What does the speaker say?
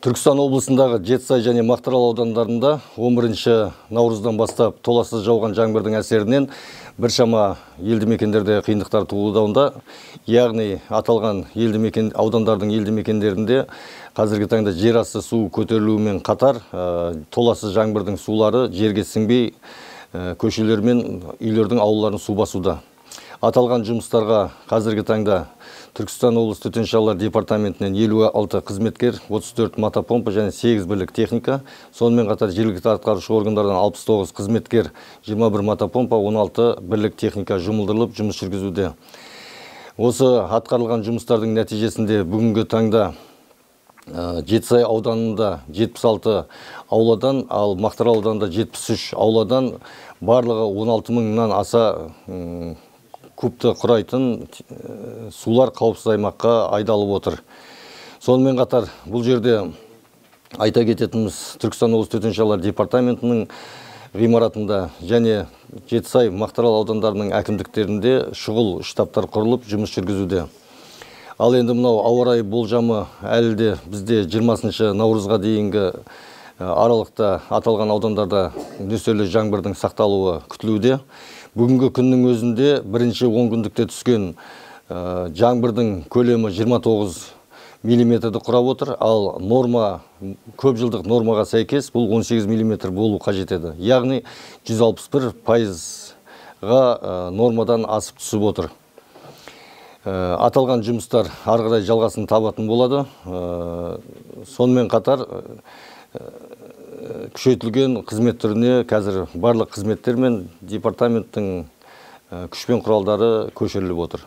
Түркістан облысындағы Жетісай және Мақтаарал аудандарында 11 наурыздан бастап толассыз жауған жаңбырдың әсерінен біршама елді мекендерде қиындықтар туылдауда. Яғни аталған аудандардың елді мекендерінде қазіргі таңда жер асты су көтерілуімен қатар толассыз жаңбырдың сулары жерге сіңбей көшелер мен үйлердің аулаларын су басуда. Аталған жұмыстарға қазіргі таңда Түркістан облысы төтенше жағдайлар департаментінен 56 қызметкер, 34 мотопомпа және 8 бірлік техника, сонымен қатар жергілікті атқарушы органдардан 69 қызметкер, 21 мотопомпа, 16 бірлік техника жұмылдырылып жұмыс жүргізуде. Осы атқарылған жұмыстардың нәтижесінде бүгінгі таңда Жетісай ауданында 76 ауладан, ал Мақтаарал ауданында 73 ауладан барлығы 16 мыңнан аса кубты құрайтын сулар қауіпсіз аймаққа айдалып отыр. Сонымен қатар бұл жерде айта кететініміз Түркістан облысы төтенше жағдайлар департаментінің ғимаратында және Жетісай, Мақтаарал аудандарының әкімдіктерінде шұғыл штабтар құрылып жұмыс жүргізуде. Ал енді мынау ауа райы болжамы әлі де бізде 20 наурызға дейінгі аралықта аталған аудандарда нөсерлі жаңбырдың сақталуы күтілуде. Бүгінгі күннің өзінде бірінші 10 күндікте түскен жаңбырдың көлемі 29 миллиметрді құрап отыр, ал көп жылдық нормаға сәйкес бұл 18 миллиметр болу қажет еді. Яғни 161%-ға нормадан асып түсіп отыр. Аталған жұмыстар ары қарай жалғасын табатын болады. Сонымен қатар күшейтілген қызмет түріне қазір барлық қызметтер мен департаменттің күш пен құралдары көшіріліп отыр.